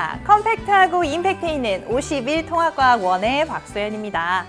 반갑습니다. 컴팩트하고 임팩트 있는 51 통합과학 1의 박소연입니다.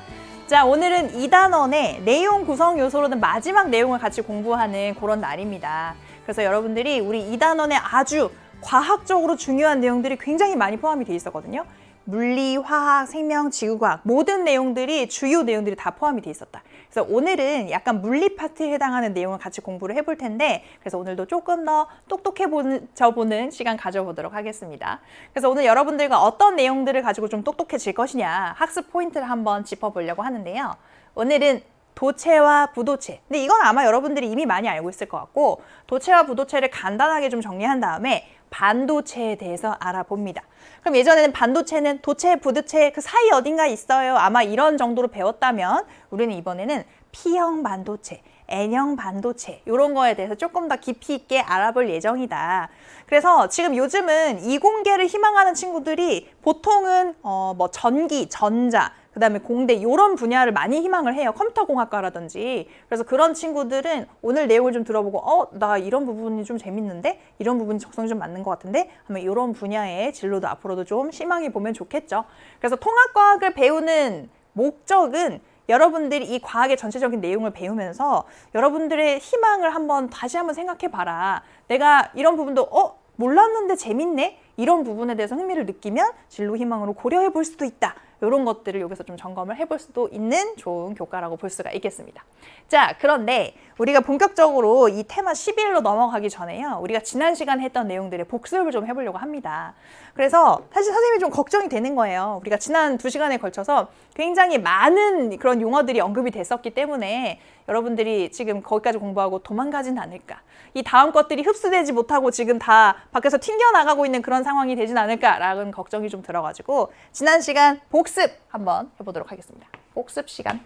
자, 오늘은 2단원의 내용 구성 요소로는 마지막 내용을 같이 공부하는 그런 날입니다. 그래서 여러분들이 우리 2단원의 아주 과학적으로 중요한 내용들이 굉장히 많이 포함이 되어 있었거든요. 물리, 화학, 생명, 지구과학 모든 내용들이 주요 내용들이 다 포함이 되어 있었다. 그래서 오늘은 약간 물리 파트에 해당하는 내용을 같이 공부를 해볼 텐데 그래서 오늘도 조금 더 똑똑해져보는 시간 가져보도록 하겠습니다. 그래서 오늘 여러분들과 어떤 내용들을 가지고 좀 똑똑해질 것이냐 학습 포인트를 한번 짚어보려고 하는데요. 오늘은 도체와 부도체. 근데 이건 아마 여러분들이 이미 많이 알고 있을 것 같고 도체와 부도체를 간단하게 좀 정리한 다음에 반도체에 대해서 알아봅니다. 그럼 예전에는 반도체는 도체, 부도체 그 사이 어딘가에 있어요. 아마 이런 정도로 배웠다면 우리는 이번에는 P형 반도체, N형 반도체 이런 거에 대해서 조금 더 깊이 있게 알아볼 예정이다. 그래서 지금 요즘은 이공계를 희망하는 친구들이 보통은 뭐 전기, 전자, 그 다음에 공대 이런 분야를 많이 희망을 해요. 컴퓨터공학과라든지. 그래서 그런 친구들은 오늘 내용을 좀 들어보고 나 이런 부분이 좀 재밌는데? 이런 부분이 적성이 좀 맞는 것 같은데? 하면 이런 분야의 진로도 앞으로도 좀 희망해 보면 좋겠죠. 그래서 통합과학을 배우는 목적은 여러분들이 이 과학의 전체적인 내용을 배우면서 여러분들의 희망을 다시 한번 생각해 봐라. 내가 이런 부분도 몰랐는데 재밌네? 이런 부분에 대해서 흥미를 느끼면 진로 희망으로 고려해 볼 수도 있다. 이런 것들을 여기서 좀 점검을 해볼 수도 있는 좋은 교과라고 볼 수가 있겠습니다. 자, 그런데 우리가 본격적으로 이 테마 11로 넘어가기 전에요. 우리가 지난 시간에 했던 내용들의 복습을 좀 해보려고 합니다. 그래서 사실 선생님이 좀 걱정이 되는 거예요. 우리가 지난 2시간에 걸쳐서 굉장히 많은 그런 용어들이 언급이 됐었기 때문에 여러분들이 지금 거기까지 공부하고 도망가진 않을까. 이 다음 것들이 흡수되지 못하고 지금 다 밖에서 튕겨나가고 있는 그런 상황이 되진 않을까라는 걱정이 좀 들어가지고 지난 시간 복습 한번 해보도록 하겠습니다. 복습 시간.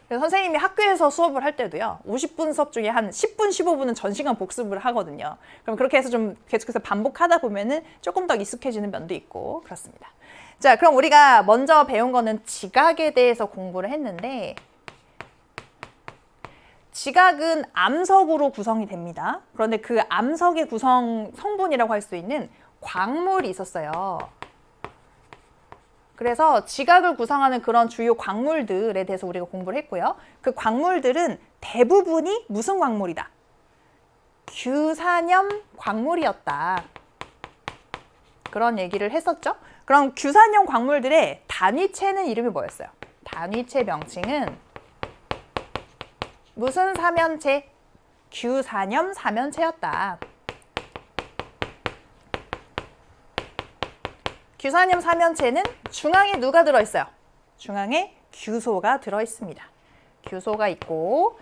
선생님이 학교에서 수업을 할 때도요. 50분 수업 중에 한 10분, 15분은 전 시간 복습을 하거든요. 그럼 그렇게 해서 좀 계속해서 반복하다 보면은 조금 더 익숙해지는 면도 있고 그렇습니다. 자, 그럼 우리가 먼저 배운 거는 지각에 대해서 공부를 했는데 지각은 암석으로 구성이 됩니다. 그런데 그 암석의 구성 성분이라고 할 수 있는 광물이 있었어요. 그래서 지각을 구성하는 그런 주요 광물들에 대해서 우리가 공부를 했고요. 그 광물들은 대부분이 무슨 광물이다? 규산염 광물이었다. 그런 얘기를 했었죠. 그럼 규산염 광물들의 단위체는 이름이 뭐였어요? 단위체 명칭은 무슨 사면체? 규산염 사면체였다. 규산염 사면체는 중앙에 누가 들어있어요? 중앙에 규소가 들어있습니다. 규소가 있고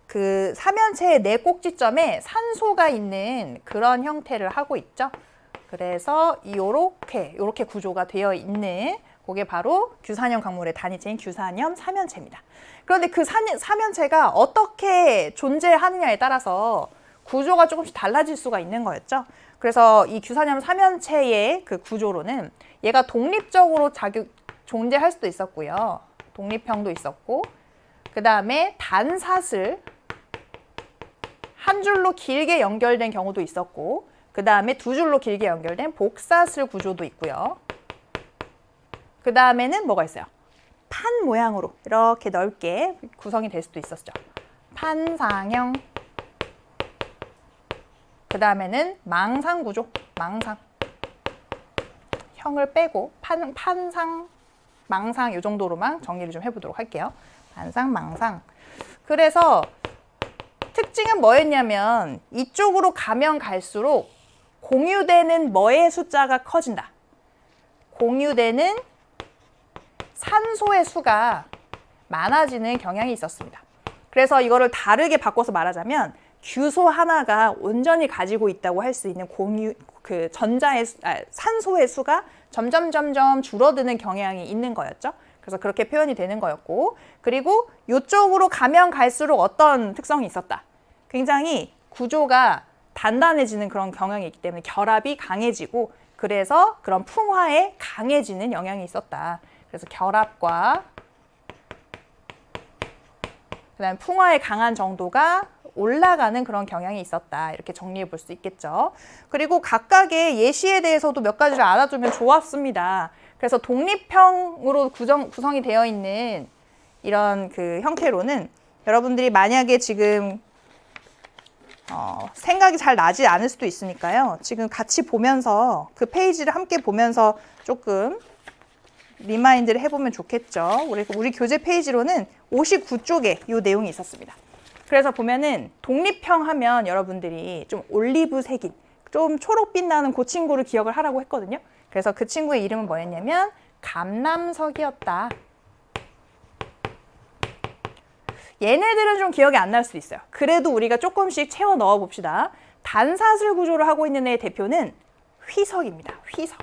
그 사면체의 네 꼭지점에 산소가 있는 그런 형태를 하고 있죠. 그래서 요렇게 구조가 되어 있는 그게 바로 규산염 광물의 단위체인 규산염 사면체입니다. 그런데 그 사면체가 어떻게 존재하느냐에 따라서 구조가 조금씩 달라질 수가 있는 거였죠. 그래서 이 규산염 사면체의 그 구조로는 얘가 독립적으로 존재할 수도 있었고요. 독립형도 있었고 그 다음에 단사슬 한 줄로 길게 연결된 경우도 있었고 그 다음에 두 줄로 길게 연결된 복사슬 구조도 있고요. 그 다음에는 뭐가 있어요? 판 모양으로 이렇게 넓게 구성이 될 수도 있었죠. 판상형. 그 다음에는 망상 구조, 망상. 형을 빼고 판상, 망상 이 정도로만 정리를 좀 해보도록 할게요. 판상, 망상. 그래서 특징은 뭐였냐면 이쪽으로 가면 갈수록 공유되는 뭐의 숫자가 커진다. 공유되는 산소의 수가 많아지는 경향이 있었습니다. 그래서 이거를 다르게 바꿔서 말하자면 규소 하나가 온전히 가지고 있다고 할 수 있는 산소의 수가 점점 줄어드는 경향이 있는 거였죠. 그래서 그렇게 표현이 되는 거였고 그리고 이쪽으로 가면 갈수록 어떤 특성이 있었다. 굉장히 구조가 단단해지는 그런 경향이 있기 때문에 결합이 강해지고 그래서 그런 풍화에 강해지는 영향이 있었다. 그래서 결합과 그다음에 풍화에 강한 정도가 올라가는 그런 경향이 있었다. 이렇게 정리해 볼 수 있겠죠. 그리고 각각의 예시에 대해서도 몇 가지를 알아두면 좋았습니다. 그래서 독립형으로 구성이 되어 있는 이런 그 형태로는 여러분들이 만약에 지금 생각이 잘 나지 않을 수도 있으니까요. 지금 같이 보면서 그 페이지를 함께 보면서 조금 리마인드를 해보면 좋겠죠. 우리 교재 페이지로는 59쪽에 이 내용이 있었습니다. 그래서 보면은 독립형 하면 여러분들이 좀 올리브색인, 좀 초록빛 나는 그 친구를 기억을 하라고 했거든요. 그래서 그 친구의 이름은 뭐였냐면 감남석이었다. 얘네들은 좀 기억이 안 날 수도 있어요. 그래도 우리가 조금씩 채워 넣어 봅시다. 단사슬 구조를 하고 있는 애의 대표는 휘석입니다. 휘석.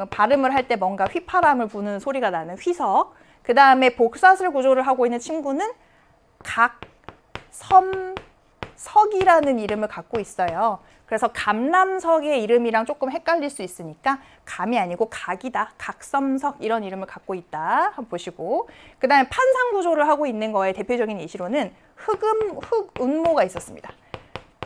발음을 할 때 뭔가 휘파람을 부는 소리가 나는 휘석. 그 다음에 복사슬 구조를 하고 있는 친구는 각섬석이라는 이름을 갖고 있어요. 그래서 감남석의 이름이랑 조금 헷갈릴 수 있으니까 감이 아니고 각이다. 각섬석 이런 이름을 갖고 있다. 한번 보시고. 그 다음에 판상 구조를 하고 있는 거의 대표적인 예시로는 흑운모가 있었습니다.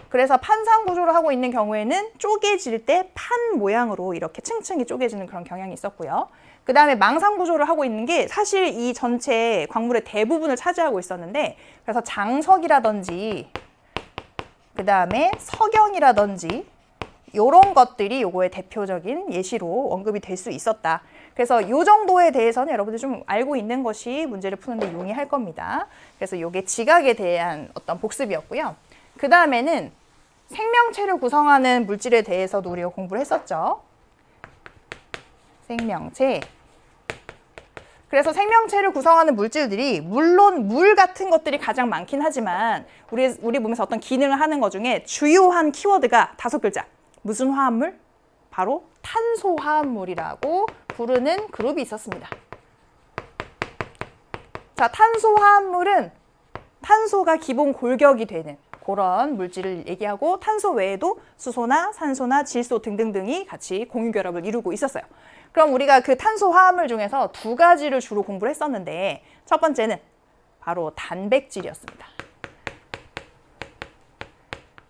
그래서 판상 구조를 하고 있는 경우에는 쪼개질 때 판 모양으로 이렇게 층층이 쪼개지는 그런 경향이 있었고요. 그 다음에 망상 구조를 하고 있는 게 사실 이 전체 광물의 대부분을 차지하고 있었는데, 그래서 장석이라든지 그 다음에 석영이라든지 이런 것들이 요거의 대표적인 예시로 언급이 될 수 있었다. 그래서 이 정도에 대해서는 여러분들 좀 알고 있는 것이 문제를 푸는데 용이할 겁니다. 그래서 요게 지각에 대한 어떤 복습이었고요. 그 다음에는 생명체를 구성하는 물질에 대해서도 우리가 공부를 했었죠. 생명체. 그래서 생명체를 구성하는 물질들이 물론 물 같은 것들이 가장 많긴 하지만 우리 몸에서 어떤 기능을 하는 것 중에 주요한 키워드가 5글자. 무슨 화합물? 바로 탄소화합물이라고 부르는 그룹이 있었습니다. 자, 탄소화합물은 탄소가 기본 골격이 되는 그런 물질을 얘기하고, 탄소 외에도 수소나 산소나 질소 등등등이 같이 공유결합을 이루고 있었어요. 그럼 우리가 그 탄소 화합물 중에서 2가지를 주로 공부를 했었는데, 첫 번째는 바로 단백질이었습니다.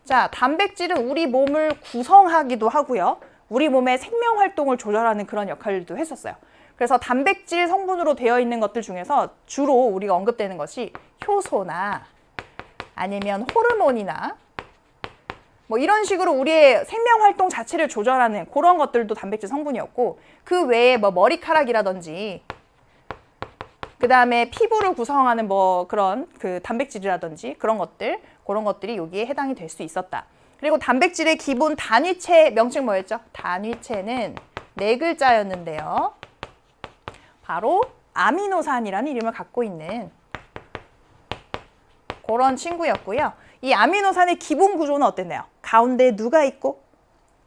자, 단백질은 우리 몸을 구성하기도 하고요. 우리 몸의 생명 활동을 조절하는 그런 역할도 했었어요. 그래서 단백질 성분으로 되어 있는 것들 중에서 주로 우리가 언급되는 것이 효소나 아니면 호르몬이나 뭐 이런 식으로 우리의 생명 활동 자체를 조절하는 그런 것들도 단백질 성분이었고, 그 외에 뭐 머리카락이라든지 그 다음에 피부를 구성하는 뭐 그런 그 단백질이라든지 그런 것들이 여기에 해당이 될 수 있었다. 그리고 단백질의 기본 단위체 명칭 뭐였죠? 단위체는 4글자였는데요. 바로 아미노산이라는 이름을 갖고 있는 그런 친구였고요. 이 아미노산의 기본 구조는 어땠나요? 가운데 누가 있고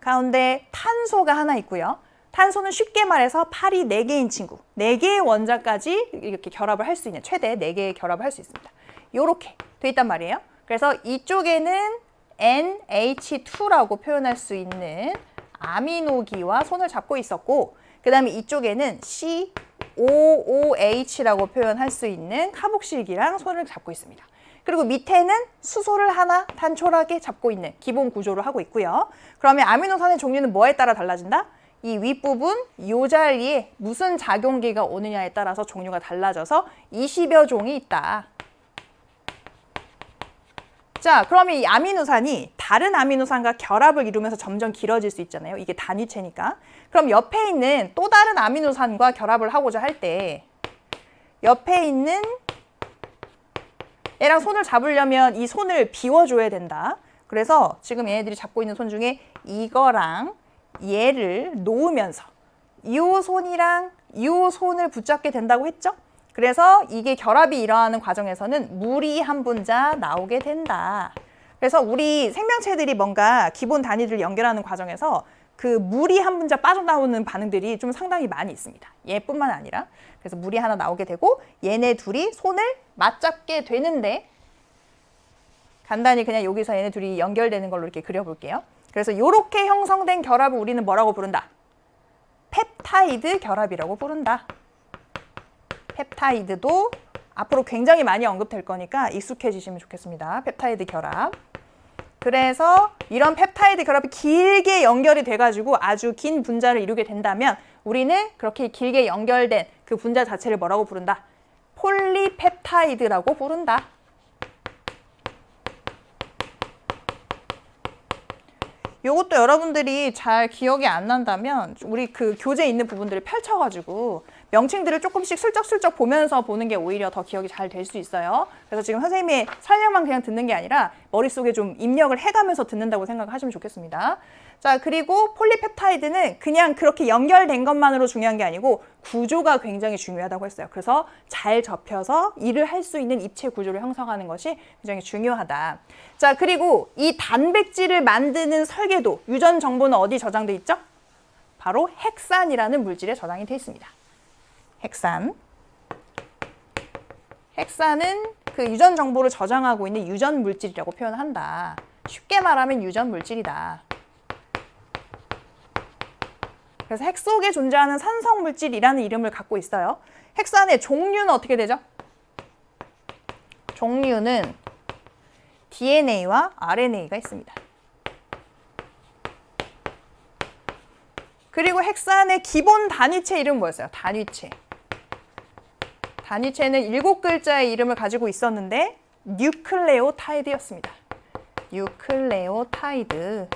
가운데 탄소가 하나 있고요. 탄소는 쉽게 말해서 팔이 4개인 친구, 4개의 원자까지 이렇게 결합을 할 수 있는, 최대 4개의 결합을 할 수 있습니다. 이렇게 돼 있단 말이에요. 그래서 이쪽에는 NH2라고 표현할 수 있는 아미노기와 손을 잡고 있었고, 그 다음에 이쪽에는 COOH라고 표현할 수 있는 카복실기랑 손을 잡고 있습니다. 그리고 밑에는 수소를 하나 단촐하게 잡고 있는 기본 구조를 하고 있고요. 그러면 아미노산의 종류는 뭐에 따라 달라진다? 이 윗부분, 이 자리에 무슨 작용기가 오느냐에 따라서 종류가 달라져서 20여 종이 있다. 자, 그러면 이 아미노산이 다른 아미노산과 결합을 이루면서 점점 길어질 수 있잖아요. 이게 단위체니까. 그럼 옆에 있는 또 다른 아미노산과 결합을 하고자 할 때 옆에 있는 얘랑 손을 잡으려면 이 손을 비워줘야 된다. 그래서 지금 얘네들이 잡고 있는 손 중에 이거랑 얘를 놓으면서 이 손이랑 이 손을 붙잡게 된다고 했죠? 그래서 이게 결합이 일어나는 과정에서는 물이 한 분자 나오게 된다. 그래서 우리 생명체들이 뭔가 기본 단위를 연결하는 과정에서 그 물이 한 분자 빠져나오는 반응들이 좀 상당히 많이 있습니다. 얘뿐만 아니라. 그래서 물이 하나 나오게 되고 얘네 둘이 손을 맞잡게 되는데, 간단히 그냥 여기서 얘네 둘이 연결되는 걸로 이렇게 그려볼게요. 그래서 이렇게 형성된 결합을 우리는 뭐라고 부른다? 펩타이드 결합이라고 부른다. 펩타이드도 앞으로 굉장히 많이 언급될 거니까 익숙해지시면 좋겠습니다. 펩타이드 결합. 그래서 이런 펩타이드 결합이 길게 연결이 돼가지고 아주 긴 분자를 이루게 된다면 우리는 그렇게 길게 연결된 그 분자 자체를 뭐라고 부른다? 폴리펩타이드라고 부른다. 요것도 여러분들이 잘 기억이 안 난다면 우리 그 교재에 있는 부분들을 펼쳐가지고 명칭들을 조금씩 슬쩍슬쩍 보면서 보는 게 오히려 더 기억이 잘 될 수 있어요. 그래서 지금 선생님의 설명만 그냥 듣는 게 아니라 머릿속에 좀 입력을 해가면서 듣는다고 생각하시면 좋겠습니다. 자, 그리고 폴리펩타이드는 그냥 그렇게 연결된 것만으로 중요한 게 아니고 구조가 굉장히 중요하다고 했어요. 그래서 잘 접혀서 일을 할 수 있는 입체 구조를 형성하는 것이 굉장히 중요하다. 자, 그리고 이 단백질을 만드는 설계도, 유전 정보는 어디 저장돼 있죠? 바로 헥산이라는 물질에 저장이 돼 있습니다. 헥산. 헥산은 그 유전 정보를 저장하고 있는 유전 물질이라고 표현한다. 쉽게 말하면 유전 물질이다. 그래서 핵 속에 존재하는 산성 물질이라는 이름을 갖고 있어요. 헥산의 종류는 어떻게 되죠? 종류는 DNA와 RNA가 있습니다. 그리고 헥산의 기본 단위체 이름은 뭐였어요? 단위체. 단위체는 7글자의 이름을 가지고 있었는데 뉴클레오타이드였습니다. 뉴클레오타이드.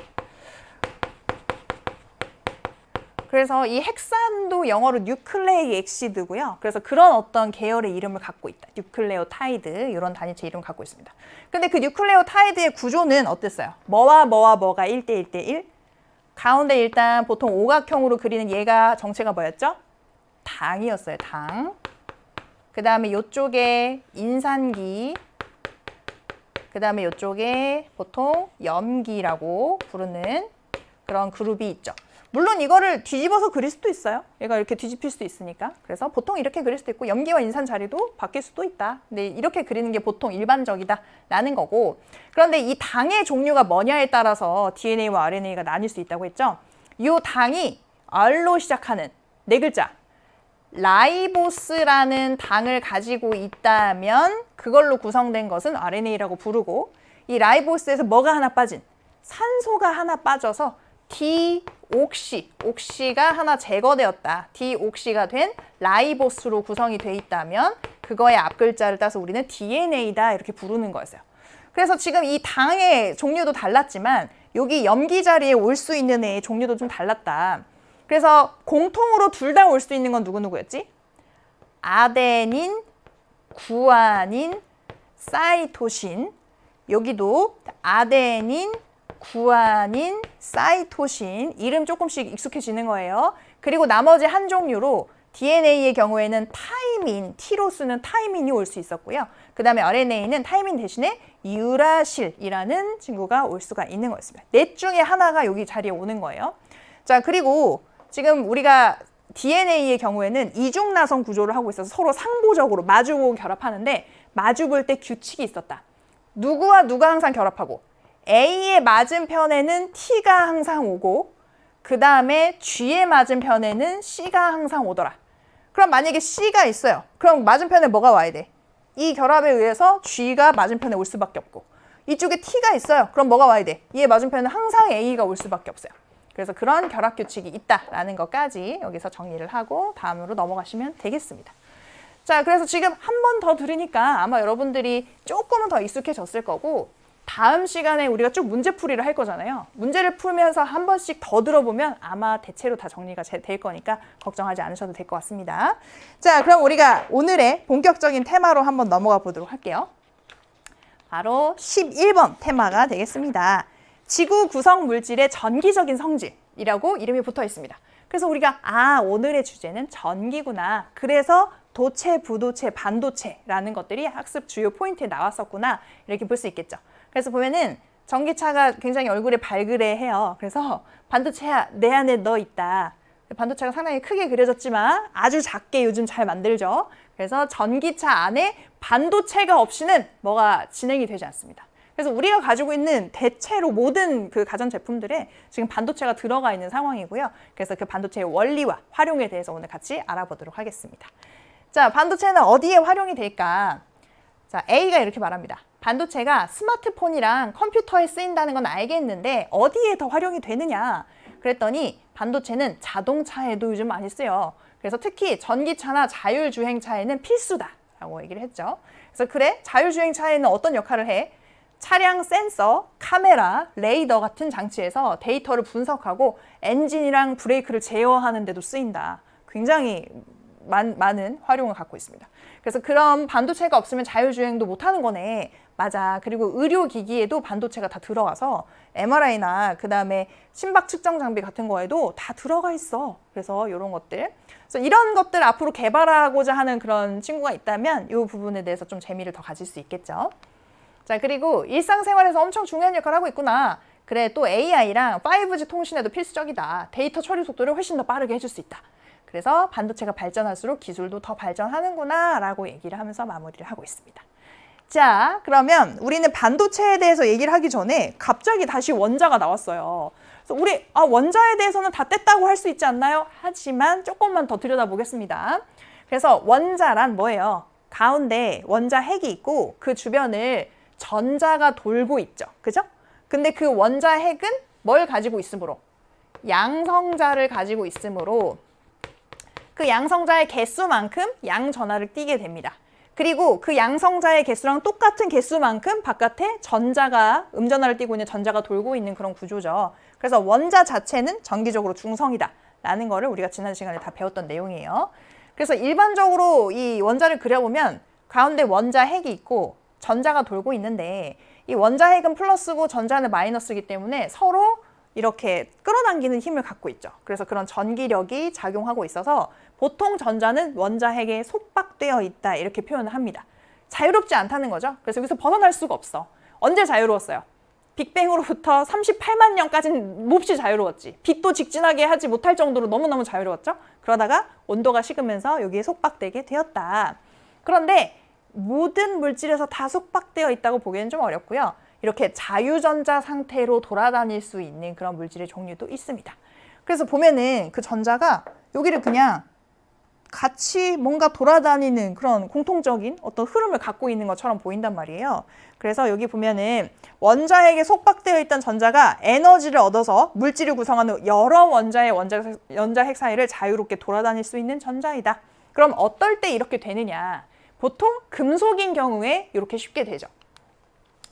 그래서 이 헥산도 영어로 뉴클레이 엑시드고요. 그래서 그런 어떤 계열의 이름을 갖고 있다. 뉴클레오타이드 이런 단위체 이름을 갖고 있습니다. 근데 그 뉴클레오타이드의 구조는 어땠어요? 뭐와 뭐가 1대1 대 1? 가운데 일단 보통 오각형으로 그리는 얘가 정체가 뭐였죠? 당이었어요. 당. 그 다음에 이쪽에 인산기. 그 다음에 이쪽에 보통 염기라고 부르는 그런 그룹이 있죠. 물론 이거를 뒤집어서 그릴 수도 있어요. 얘가 이렇게 뒤집힐 수도 있으니까. 그래서 보통 이렇게 그릴 수도 있고 염기와 인산 자리도 바뀔 수도 있다. 근데 이렇게 그리는 게 보통 일반적이다라는 거고. 그런데 이 당의 종류가 뭐냐에 따라서 DNA와 RNA가 나뉠 수 있다고 했죠. 이 당이 R로 시작하는 4글자. 라이보스라는 당을 가지고 있다면 그걸로 구성된 것은 RNA라고 부르고 이 라이보스에서 뭐가 하나 빠진? 산소가 하나 빠져서 옥시가 하나 제거되었다. 디옥시가 된 라이보스로 구성이 돼 있다면 그거의 앞글자를 따서 우리는 DNA다 이렇게 부르는 거였어요. 그래서 지금 이 당의 종류도 달랐지만 여기 염기 자리에 올 수 있는 애의 종류도 좀 달랐다. 그래서 공통으로 둘 다 올 수 있는 건 누구였지? 아데닌, 구아닌, 사이토신. 여기도 아데닌, 구아닌, 사이토신 이름 조금씩 익숙해지는 거예요. 그리고 나머지 한 종류로 DNA의 경우에는 타이민, T로 쓰는 타이민이 올 수 있었고요. 그 다음에 RNA는 타이민 대신에 유라실이라는 친구가 올 수가 있는 거였습니다. 넷 중에 하나가 여기 자리에 오는 거예요. 자, 그리고 지금 우리가 DNA의 경우에는 이중나선 구조를 하고 있어서 서로 상보적으로 마주보고 결합하는데 마주볼 때 규칙이 있었다. 누구와 누가 항상 결합하고 A의 맞은편에는 T가 항상 오고 그 다음에 G의 맞은편에는 C가 항상 오더라. 그럼 만약에 C가 있어요. 그럼 맞은편에 뭐가 와야 돼? 이 결합에 의해서 G가 맞은편에 올 수밖에 없고 이쪽에 T가 있어요. 그럼 뭐가 와야 돼? 이의 맞은편에는 항상 A가 올 수밖에 없어요. 그래서 그런 결합 규칙이 있다라는 것까지 여기서 정리를 하고 다음으로 넘어가시면 되겠습니다. 자, 그래서 지금 한 번 더 들으니까 아마 여러분들이 조금은 더 익숙해졌을 거고 다음 시간에 우리가 쭉 문제풀이를 할 거잖아요. 문제를 풀면서 한 번씩 더 들어보면 아마 대체로 다 정리가 될 거니까 걱정하지 않으셔도 될 것 같습니다. 자, 그럼 우리가 오늘의 본격적인 테마로 한번 넘어가 보도록 할게요. 바로 11번 테마가 되겠습니다. 지구 구성 물질의 전기적인 성질이라고 이름이 붙어 있습니다. 그래서 우리가 오늘의 주제는 전기구나. 그래서 도체, 부도체, 반도체라는 것들이 학습 주요 포인트에 나왔었구나. 이렇게 볼 수 있겠죠. 그래서 보면은 전기차가 굉장히 얼굴에 발그레해요. 그래서 반도체야 내 안에 너 있다. 반도체가 상당히 크게 그려졌지만 아주 작게 요즘 잘 만들죠. 그래서 전기차 안에 반도체가 없이는 뭐가 진행이 되지 않습니다. 그래서 우리가 가지고 있는 대체로 모든 그 가전제품들에 지금 반도체가 들어가 있는 상황이고요. 그래서 그 반도체의 원리와 활용에 대해서 오늘 같이 알아보도록 하겠습니다. 자, 반도체는 어디에 활용이 될까? 자, A가 이렇게 말합니다. 반도체가 스마트폰이랑 컴퓨터에 쓰인다는 건 알겠는데 어디에 더 활용이 되느냐? 그랬더니 반도체는 자동차에도 요즘 많이 쓰여. 그래서 특히 전기차나 자율주행차에는 필수다라고 얘기를 했죠. 그래서 그래, 자율주행차에는 어떤 역할을 해? 차량 센서, 카메라, 레이더 같은 장치에서 데이터를 분석하고 엔진이랑 브레이크를 제어하는 데도 쓰인다. 굉장히 많은 활용을 갖고 있습니다. 그래서 그런 반도체가 없으면 자율주행도 못하는 거네. 맞아. 그리고 의료기기에도 반도체가 다 들어가서 MRI나 그 다음에 심박 측정 장비 같은 거에도 다 들어가 있어. 그래서 이런 것들. 그래서 이런 것들 앞으로 개발하고자 하는 그런 친구가 있다면 이 부분에 대해서 좀 재미를 더 가질 수 있겠죠. 자, 그리고 일상생활에서 엄청 중요한 역할을 하고 있구나. 그래, 또 AI랑 5G 통신에도 필수적이다. 데이터 처리 속도를 훨씬 더 빠르게 해줄 수 있다. 그래서 반도체가 발전할수록 기술도 더 발전하는구나 라고 얘기를 하면서 마무리를 하고 있습니다. 자, 그러면 우리는 반도체에 대해서 얘기를 하기 전에 갑자기 다시 원자가 나왔어요. 그래서 우리 원자에 대해서는 다 뗐다고 할 수 있지 않나요? 하지만 조금만 더 들여다보겠습니다. 그래서 원자란 뭐예요? 가운데 원자 핵이 있고 그 주변을 전자가 돌고 있죠. 그죠? 근데 그 원자 핵은 뭘 가지고 있으므로? 양성자를 가지고 있으므로 그 양성자의 개수만큼 양전하를 띠게 됩니다. 그리고 그 양성자의 개수랑 똑같은 개수만큼 바깥에 전자가 음전하를 띠고 있는 전자가 돌고 있는 그런 구조죠. 그래서 원자 자체는 전기적으로 중성이다 라는 거를 우리가 지난 시간에 다 배웠던 내용이에요. 그래서 일반적으로 이 원자를 그려보면 가운데 원자 핵이 있고 전자가 돌고 있는데 이 원자 핵은 플러스고 전자는 마이너스이기 때문에 서로 이렇게 끌어당기는 힘을 갖고 있죠. 그래서 그런 전기력이 작용하고 있어서 보통 전자는 원자 핵에 속박되어 있다 이렇게 표현을 합니다. 자유롭지 않다는 거죠. 그래서 여기서 벗어날 수가 없어. 언제 자유로웠어요? 빅뱅으로부터 38만 년까지는 몹시 자유로웠지. 빛도 직진하게 하지 못할 정도로 너무너무 자유로웠죠. 그러다가 온도가 식으면서 여기에 속박되게 되었다. 그런데 모든 물질에서 다 속박되어 있다고 보기에는 좀 어렵고요. 이렇게 자유전자 상태로 돌아다닐 수 있는 그런 물질의 종류도 있습니다. 그래서 보면은 그 전자가 여기를 그냥 같이 뭔가 돌아다니는 그런 공통적인 어떤 흐름을 갖고 있는 것처럼 보인단 말이에요. 그래서 여기 보면은 원자핵에 속박되어 있던 전자가 에너지를 얻어서 물질을 구성하는 여러 원자의 원자핵 사이를 자유롭게 돌아다닐 수 있는 전자이다. 그럼 어떨 때 이렇게 되느냐? 보통 금속인 경우에 이렇게 쉽게 되죠.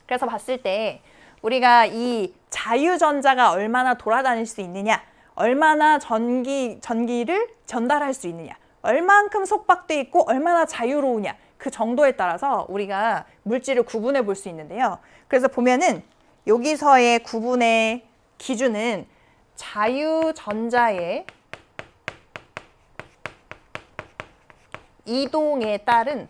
그래서 봤을 때 우리가 이 자유전자가 얼마나 돌아다닐 수 있느냐, 얼마나 전기를 전달할 수 있느냐, 얼만큼 속박돼 있고 얼마나 자유로우냐 그 정도에 따라서 우리가 물질을 구분해 볼 수 있는데요. 그래서 보면은 여기서의 구분의 기준은 자유전자의 이동에 따른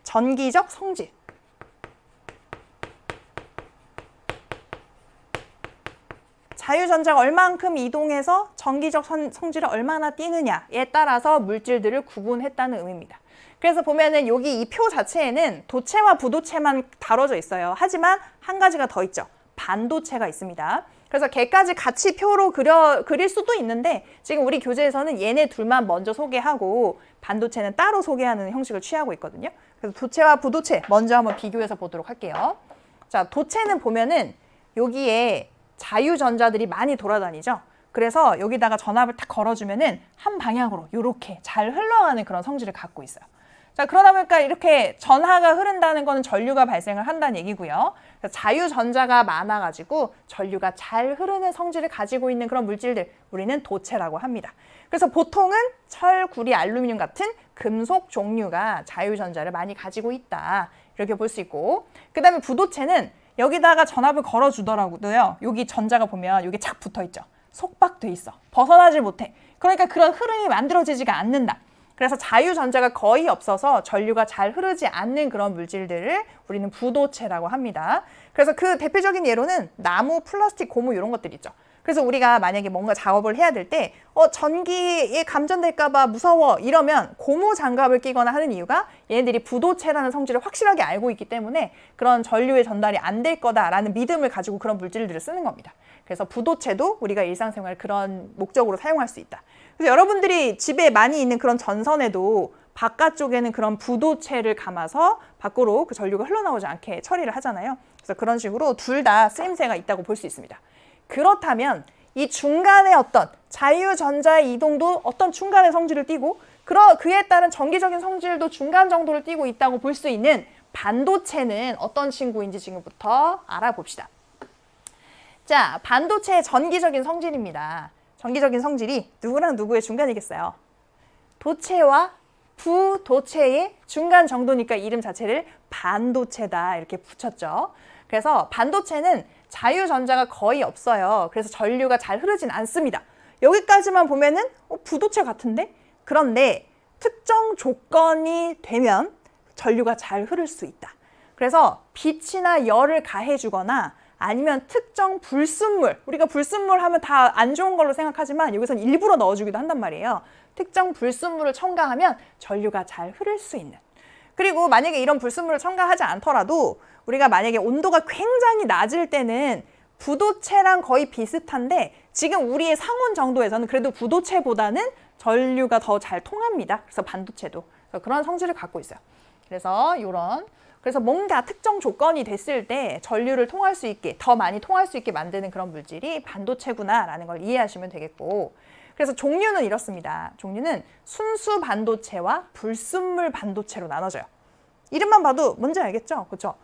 전기적 성질. 자유전자가 얼만큼 이동해서 전기적 성질을 얼마나 띠느냐에 따라서 물질들을 구분했다는 의미입니다. 그래서 보면은 여기 이 표 자체에는 도체와 부도체만 다뤄져 있어요. 하지만 한 가지가 더 있죠. 반도체가 있습니다. 그래서 걔까지 같이 표로 그릴 수도 있는데 지금 우리 교재에서는 얘네 둘만 먼저 소개하고 반도체는 따로 소개하는 형식을 취하고 있거든요. 그래서 도체와 부도체 먼저 한번 비교해서 보도록 할게요. 자, 도체는 보면은 여기에 자유전자들이 많이 돌아다니죠. 그래서 여기다가 전압을 탁 걸어주면은 한 방향으로 이렇게 잘 흘러가는 그런 성질을 갖고 있어요. 자, 그러다 보니까 이렇게 전하가 흐른다는 거는 전류가 발생을 한다는 얘기고요. 자유전자가 많아가지고 전류가 잘 흐르는 성질을 가지고 있는 그런 물질들 우리는 도체라고 합니다. 그래서 보통은 철, 구리, 알루미늄 같은 금속 종류가 자유전자를 많이 가지고 있다. 이렇게 볼 수 있고 그 다음에 부도체는 여기다가 전압을 걸어주더라고요. 여기 전자가 보면 여기 착 붙어있죠. 속박돼 있어. 벗어나질 못해. 그러니까 그런 흐름이 만들어지지가 않는다. 그래서 자유전자가 거의 없어서 전류가 잘 흐르지 않는 그런 물질들을 우리는 부도체라고 합니다. 그래서 그 대표적인 예로는 나무, 플라스틱, 고무 이런 것들 있죠. 그래서 우리가 만약에 뭔가 작업을 해야 될 때 전기에 감전될까 봐 무서워 이러면 고무 장갑을 끼거나 하는 이유가 얘네들이 부도체라는 성질을 확실하게 알고 있기 때문에 그런 전류의 전달이 안 될 거다라는 믿음을 가지고 그런 물질들을 쓰는 겁니다. 그래서 부도체도 우리가 일상생활 그런 목적으로 사용할 수 있다. 그래서 여러분들이 집에 많이 있는 그런 전선에도 바깥쪽에는 그런 부도체를 감아서 밖으로 그 전류가 흘러나오지 않게 처리를 하잖아요. 그래서 그런 식으로 둘 다 쓰임새가 있다고 볼 수 있습니다. 그렇다면 이 중간에 어떤 자유전자의 이동도 어떤 중간의 성질을 띠고 그에 따른 정기적인 성질도 중간 정도를 띠고 있다고 볼 수 있는 반도체는 어떤 친구인지 지금부터 알아봅시다. 자, 반도체의 전기적인 성질입니다. 전기적인 성질이 누구랑 누구의 중간이겠어요? 도체와 부도체의 중간 정도니까 이름 자체를 반도체다 이렇게 붙였죠. 그래서 반도체는 자유전자가 거의 없어요. 그래서 전류가 잘 흐르진 않습니다. 여기까지만 보면은 부도체 같은데? 그런데 특정 조건이 되면 전류가 잘 흐를 수 있다. 그래서 빛이나 열을 가해주거나 아니면 특정 불순물, 우리가 불순물 하면 다 안 좋은 걸로 생각하지만 여기서는 일부러 넣어주기도 한단 말이에요. 특정 불순물을 첨가하면 전류가 잘 흐를 수 있는. 그리고 만약에 이런 불순물을 첨가하지 않더라도 우리가 만약에 온도가 굉장히 낮을 때는 부도체랑 거의 비슷한데 지금 우리의 상온 정도에서는 그래도 부도체보다는 전류가 더 잘 통합니다. 그래서 반도체도 그런 성질을 갖고 있어요. 그래서 뭔가 특정 조건이 됐을 때 전류를 통할 수 있게, 더 많이 통할 수 있게 만드는 그런 물질이 반도체구나라는 걸 이해하시면 되겠고, 그래서 종류는 이렇습니다. 종류는 순수 반도체와 불순물 반도체로 나눠져요. 이름만 봐도 뭔지 알겠죠? 그렇죠?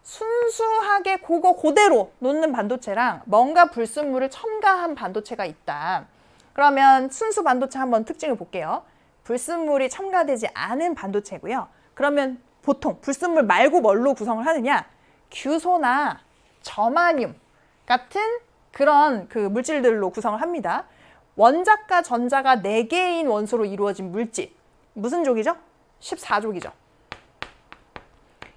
순수하게 그대로 놓는 반도체랑 뭔가 불순물을 첨가한 반도체가 있다. 그러면 순수 반도체 한번 특징을 볼게요. 불순물이 첨가되지 않은 반도체고요. 그러면 보통 불순물 말고 뭘로 구성을 하느냐? 규소나 저마늄 같은 그런 그 물질들로 구성을 합니다. 원자과 전자가 4개인 원소로 이루어진 물질. 무슨 족이죠? 14족이죠.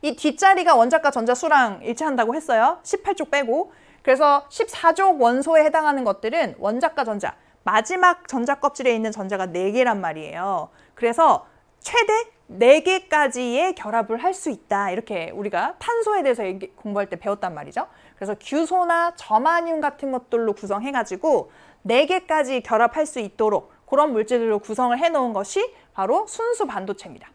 이 뒷자리가 원자과 전자 수랑 일치한다고 했어요. 18족 빼고. 그래서 14족 원소에 해당하는 것들은 원자과 전자, 마지막 전자 껍질에 있는 전자가 4개란 말이에요. 그래서 최대 4개까지의 결합을 할 수 있다. 이렇게 우리가 탄소에 대해서 공부할 때 배웠단 말이죠. 그래서 규소나 저마늄 같은 것들로 구성해가지고 4개까지 결합할 수 있도록 그런 물질들로 구성을 해놓은 것이 바로 순수 반도체입니다.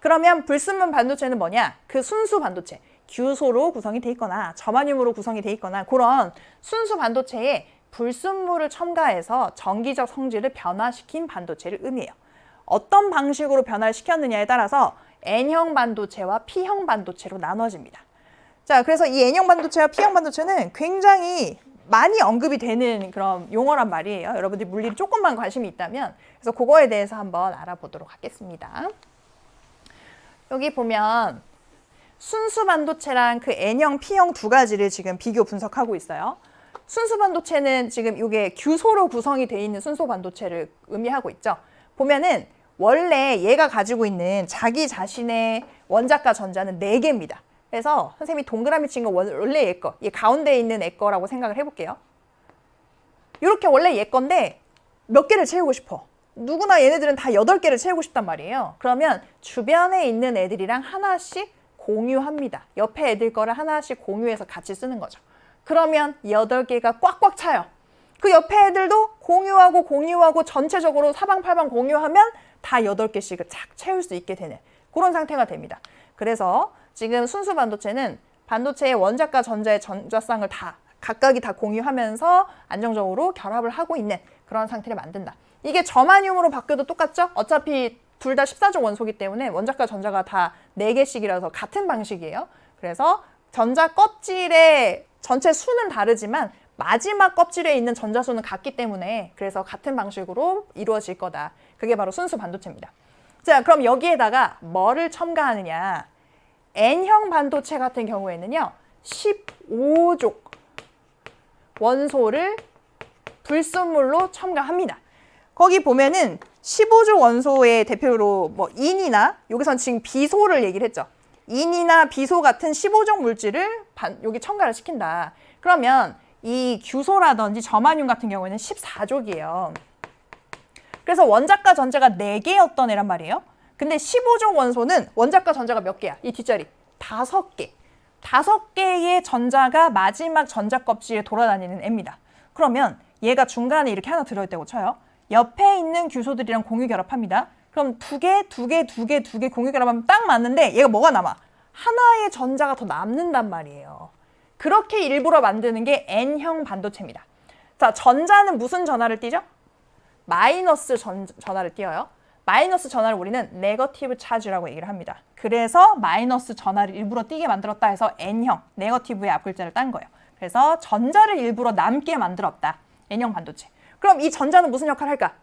그러면 불순물 반도체는 뭐냐? 그 순수 반도체, 규소로 구성이 돼 있거나 저마늄으로 구성이 돼 있거나 그런 순수 반도체에 불순물을 첨가해서 전기적 성질을 변화시킨 반도체를 의미해요. 어떤 방식으로 변화를 시켰느냐에 따라서 N형 반도체와 P형 반도체로 나눠집니다. 자, 그래서 이 N형 반도체와 P형 반도체는 굉장히 많이 언급이 되는 그런 용어란 말이에요. 여러분들이 물리에 조금만 관심이 있다면. 그래서 그거에 대해서 한번 알아보도록 하겠습니다. 여기 보면 순수 반도체랑 그 N형, P형 두 가지를 지금 비교 분석하고 있어요. 순수 반도체는 지금 이게 규소로 구성이 되어 있는 순수 반도체를 의미하고 있죠. 보면은 원래 얘가 가지고 있는 자기 자신의 원자과 전자는 4개입니다. 그래서 선생님이 동그라미 친 거 원래 얘 거, 얘 가운데 있는 애 거라고 생각을 해볼게요. 이렇게 원래 얘 건데 몇 개를 채우고 싶어. 누구나 얘네들은 다 8개를 채우고 싶단 말이에요. 그러면 주변에 있는 애들이랑 하나씩 공유합니다. 옆에 애들 거를 하나씩 공유해서 같이 쓰는 거죠. 그러면 8개가 꽉꽉 차요. 그 옆에 애들도 공유하고 전체적으로 사방팔방 공유하면 다 8개씩을 착 채울 수 있게 되는 그런 상태가 됩니다. 그래서 지금 순수 반도체는 반도체의 원자과 전자의 전자쌍을 다 각각이 다 공유하면서 안정적으로 결합을 하고 있는 그런 상태를 만든다. 이게 저마늄으로 바뀌어도 똑같죠? 어차피 둘 다 14족 원소이기 때문에 원자과 전자가 다 4개씩이라서 같은 방식이에요. 그래서 전자 껍질의 전체 수는 다르지만 마지막 껍질에 있는 전자수는 같기 때문에 그래서 같은 방식으로 이루어질 거다. 그게 바로 순수 반도체입니다. 자, 그럼 여기에다가 뭐를 첨가하느냐? N형 반도체 같은 경우에는요. 15족 원소를 불순물로 첨가합니다. 거기 보면은 15족 원소의 대표로 뭐 인이나 여기선 지금 비소를 얘기를 했죠. 인이나 비소 같은 15족 물질을 여기 첨가를 시킨다. 그러면 이 규소라든지 점안륨 같은 경우에는 14족이에요. 그래서 원자과 전자가 4개였던 애란 말이에요. 근데 15족 원소는 원자과 전자가 몇 개야? 이 뒷자리 5개. 5개의 전자가 마지막 전자 껍질에 돌아다니는 애입니다. 그러면 얘가 중간에 이렇게 하나 들어있다고 쳐요. 옆에 있는 규소들이랑 공유 결합합니다. 그럼 2개, 2개, 2개, 2개 공유 결합하면 딱 맞는데 얘가 뭐가 남아? 하나의 전자가 더 남는단 말이에요. 그렇게 일부러 만드는 게 N형 반도체입니다. 자, 전자는 무슨 전하를 띠죠? 마이너스 전하를 띄어요. 마이너스 전하를 우리는 네거티브 차지라고 얘기를 합니다. 그래서 마이너스 전하를 일부러 띄게 만들었다 해서 N형, 네거티브의 앞글자를 딴 거예요. 그래서 전자를 일부러 남게 만들었다. N형 반도체. 그럼 이 전자는 무슨 역할을 할까?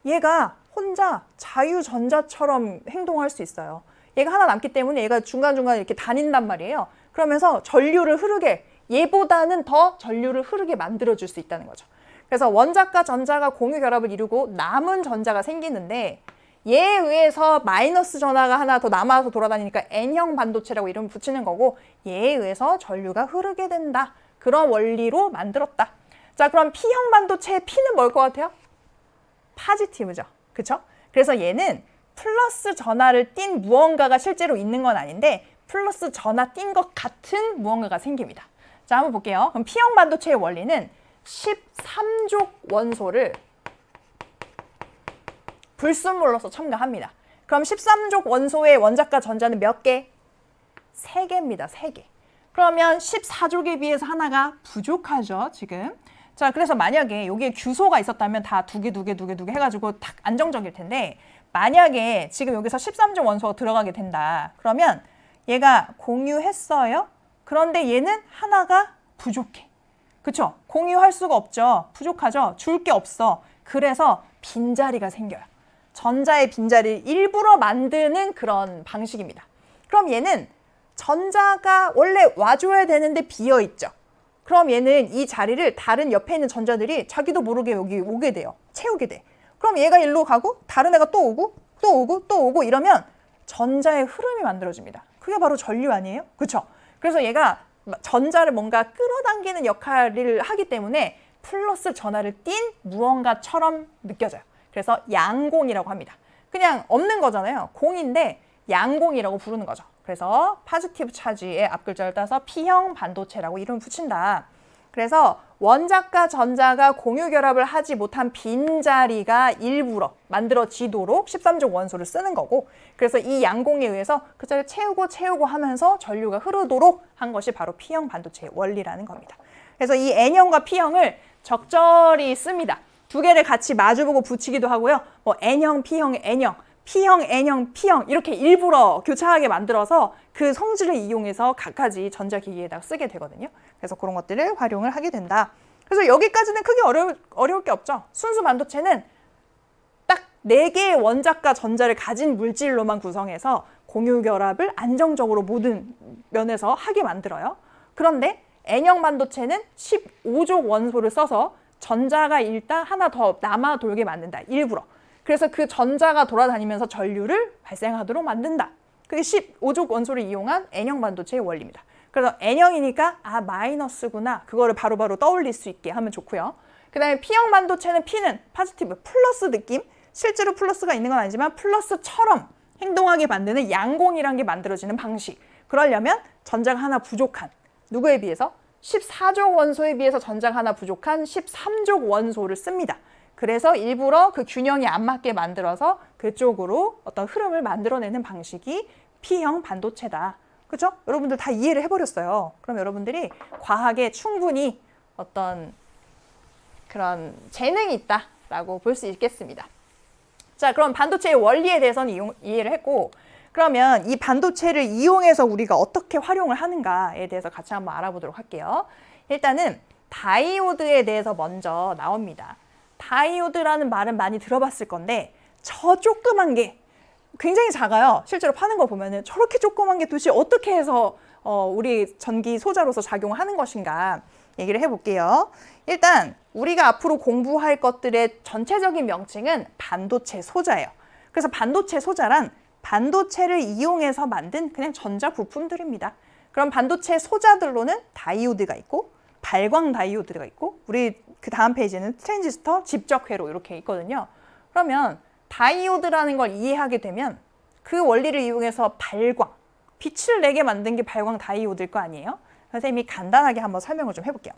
얘가 혼자 자유전자처럼 행동할 수 있어요. 얘가 하나 남기 때문에 얘가 중간중간 이렇게 다닌단 말이에요. 그러면서 전류를 흐르게, 얘보다는 더 전류를 흐르게 만들어줄 수 있다는 거죠. 그래서 원자과 전자가 공유 결합을 이루고 남은 전자가 생기는데 얘에 의해서 마이너스 전하가 하나 더 남아서 돌아다니니까 N형 반도체라고 이름을 붙이는 거고 얘에 의해서 전류가 흐르게 된다. 그런 원리로 만들었다. 자, 그럼 P형 반도체의 P는 뭘 것 같아요? 파지티브죠. 그쵸? 그래서 얘는 플러스 전하를 띤 무언가가 실제로 있는 건 아닌데 플러스 전하 띈 것 같은 무언가가 생깁니다. 자, 한번 볼게요. 그럼 P형 반도체의 원리는 13족 원소를 불순물로서 첨가합니다. 그럼 13족 원소의 원자과 전자는 몇 개? 3개입니다. 3개. 그러면 14족에 비해서 하나가 부족하죠, 지금. 자, 그래서 만약에 여기에 규소가 있었다면 다 2개, 2개, 2개, 2개 해가지고 딱 안정적일 텐데 만약에 지금 여기서 13족 원소가 들어가게 된다. 그러면 얘가 공유했어요. 그런데 얘는 하나가 부족해. 그쵸? 공유할 수가 없죠. 부족하죠. 줄 게 없어. 그래서 빈자리가 생겨요. 전자의 빈자리를 일부러 만드는 그런 방식입니다. 그럼 얘는 전자가 원래 와줘야 되는데 비어있죠. 그럼 얘는 이 자리를 다른 옆에 있는 전자들이 자기도 모르게 여기 오게 돼요. 채우게 돼. 그럼 얘가 일로 가고 다른 애가 또 오고 또 오고 또 오고 이러면 전자의 흐름이 만들어집니다. 그게 바로 전류 아니에요? 그쵸? 그래서 얘가 전자를 뭔가 끌어당기는 역할을 하기 때문에 플러스 전하를 띤 무언가처럼 느껴져요. 그래서 양공이라고 합니다. 그냥 없는 거잖아요. 공인데 양공이라고 부르는 거죠. 그래서 파지티브 차지의 앞글자를 따서 P형 반도체라고 이름을 붙인다. 그래서 원자과 전자가 공유 결합을 하지 못한 빈자리가 일부러 만들어지도록 13족 원소를 쓰는 거고 그래서 이 양공에 의해서 그 자리를 채우고 하면서 전류가 흐르도록 한 것이 바로 P형 반도체의 원리라는 겁니다. 그래서 이 N형과 P형을 적절히 씁니다. 2개를 같이 마주보고 붙이기도 하고요. 뭐 N형, P형, N형, P형, N형, P형 이렇게 일부러 교차하게 만들어서 그 성질을 이용해서 각가지 전자기기에다 쓰게 되거든요. 그래서 그런 것들을 활용을 하게 된다. 그래서 여기까지는 크게 어려울 게 없죠. 순수 반도체는 딱 4개의 원자과 전자를 가진 물질로만 구성해서 공유 결합을 안정적으로 모든 면에서 하게 만들어요. 그런데 N형 반도체는 15족 원소를 써서 전자가 일단 하나 더 남아 돌게 만든다. 일부러. 그래서 그 전자가 돌아다니면서 전류를 발생하도록 만든다. 그게 15족 원소를 이용한 N형 반도체의 원리입니다. 그래서 N형이니까 아 마이너스구나. 그거를 바로바로 떠올릴 수 있게 하면 좋고요. 그 다음에 P형 반도체는 P는 포지티브, 플러스 느낌. 실제로 플러스가 있는 건 아니지만 플러스처럼 행동하게 만드는 양공이라는 게 만들어지는 방식. 그러려면 전자가 하나 부족한 누구에 비해서? 14족 원소에 비해서 전자가 하나 부족한 13족 원소를 씁니다. 그래서 일부러 그 균형이 안 맞게 만들어서 그쪽으로 어떤 흐름을 만들어내는 방식이 P형 반도체다. 그렇죠? 여러분들 다 이해를 해버렸어요. 그럼 여러분들이 과학에 충분히 어떤 그런 재능이 있다라고 볼 수 있겠습니다. 자, 그럼 반도체의 원리에 대해서는 이해를 했고 그러면 이 반도체를 이용해서 우리가 어떻게 활용을 하는가에 대해서 같이 한번 알아보도록 할게요. 일단은 다이오드에 대해서 먼저 나옵니다. 다이오드라는 말은 많이 들어봤을 건데 저 조그만 게 굉장히 작아요. 실제로 파는 거 보면은 저렇게 조그만 게 도대체 어떻게 해서 우리 전기 소자로서 작용하는 것인가 얘기를 해볼게요. 일단 우리가 앞으로 공부할 것들의 전체적인 명칭은 반도체 소자예요. 그래서 반도체 소자란 반도체를 이용해서 만든 그냥 전자 부품들입니다. 그럼 반도체 소자들로는 다이오드가 있고 발광 다이오드가 있고 우리 그 다음 페이지는 트랜지스터, 집적회로 이렇게 있거든요. 그러면 다이오드라는 걸 이해하게 되면 그 원리를 이용해서 발광, 빛을 내게 만든 게 발광 다이오드일 거 아니에요? 선생님이 간단하게 한번 설명을 좀 해볼게요.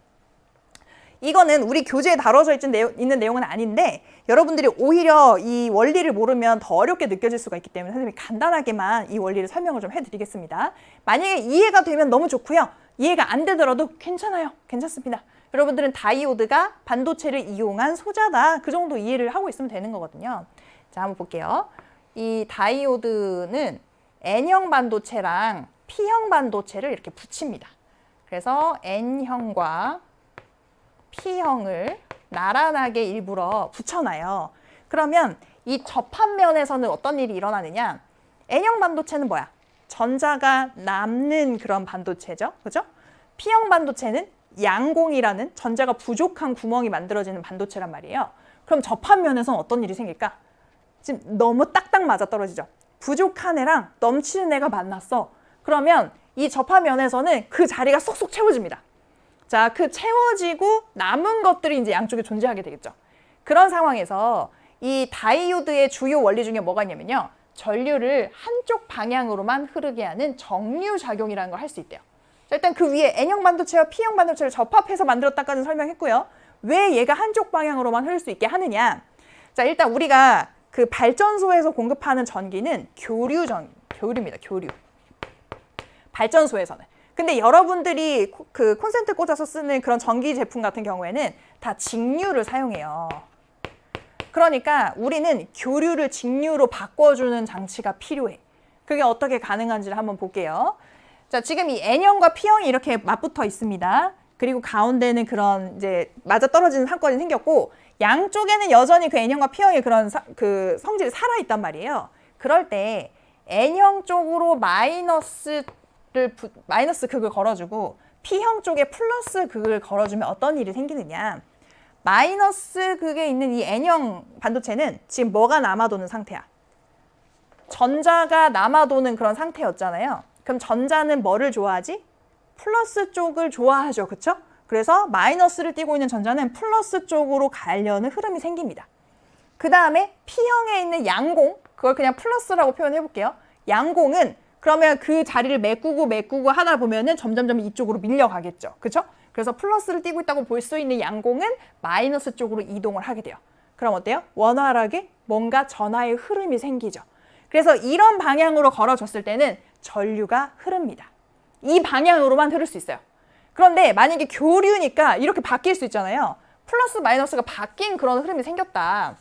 이거는 우리 교재에 다뤄져 있는 내용은 아닌데 여러분들이 오히려 이 원리를 모르면 더 어렵게 느껴질 수가 있기 때문에 선생님이 간단하게만 이 원리를 설명을 좀 해드리겠습니다. 만약에 이해가 되면 너무 좋고요. 이해가 안 되더라도 괜찮아요. 괜찮습니다. 여러분들은 다이오드가 반도체를 이용한 소자다. 그 정도 이해를 하고 있으면 되는 거거든요. 자, 한번 볼게요. 이 다이오드는 N형 반도체랑 P형 반도체를 이렇게 붙입니다. 그래서 N형과 P형을 나란하게 일부러 붙여놔요. 그러면 이 접합면에서는 어떤 일이 일어나느냐? N형 반도체는 뭐야? 전자가 남는 그런 반도체죠. 그죠? P형 반도체는 양공이라는 전자가 부족한 구멍이 만들어지는 반도체란 말이에요. 그럼 접합면에서는 어떤 일이 생길까? 지금 너무 딱딱 맞아 떨어지죠. 부족한 애랑 넘치는 애가 만났어. 그러면 이 접합면에서는 그 자리가 쏙쏙 채워집니다. 자, 그 채워지고 남은 것들이 이제 양쪽에 존재하게 되겠죠. 그런 상황에서 이 다이오드의 주요 원리 중에 뭐가 있냐면요. 전류를 한쪽 방향으로만 흐르게 하는 정류작용이라는 걸 할 수 있대요. 자, 일단 그 위에 N형 반도체와 P형 반도체를 접합해서 만들었다까지 설명했고요. 왜 얘가 한쪽 방향으로만 흐를 수 있게 하느냐. 자, 일단 우리가 그 발전소에서 공급하는 전기는 교류입니다. 교류. 발전소에서는. 근데 여러분들이 그 콘센트 꽂아서 쓰는 그런 전기 제품 같은 경우에는 다 직류를 사용해요. 그러니까 우리는 교류를 직류로 바꿔주는 장치가 필요해. 그게 어떻게 가능한지를 한번 볼게요. 자, 지금 이 N형과 P형이 이렇게 맞붙어 있습니다. 그리고 가운데는 그런 이제 맞아떨어지는 상권이 생겼고 양쪽에는 여전히 그 N형과 P형의 그런 그 성질이 살아있단 말이에요. 그럴 때 N형 쪽으로 마이너스 극을 걸어주고 P형 쪽에 플러스 극을 걸어주면 어떤 일이 생기느냐. 마이너스 극에 있는 이 N형 반도체는 지금 뭐가 남아도는 상태야? 전자가 남아도는 그런 상태였잖아요. 그럼 전자는 뭐를 좋아하지? 플러스 쪽을 좋아하죠. 그쵸? 그래서 마이너스를 띠고 있는 전자는 플러스 쪽으로 가려는 흐름이 생깁니다. 그 다음에 P형에 있는 양공, 그걸 그냥 플러스라고 표현해 볼게요. 양공은 그러면 그 자리를 메꾸고 하다 보면은 점점점 이쪽으로 밀려가겠죠. 그쵸? 그래서 플러스를 띠고 있다고 볼 수 있는 양공은 마이너스 쪽으로 이동을 하게 돼요. 그럼 어때요? 원활하게 뭔가 전하의 흐름이 생기죠. 그래서 이런 방향으로 걸어줬을 때는 전류가 흐릅니다. 이 방향으로만 흐를 수 있어요. 그런데 만약에 교류니까 이렇게 바뀔 수 있잖아요. 플러스 마이너스가 바뀐 그런 흐름이 생겼다.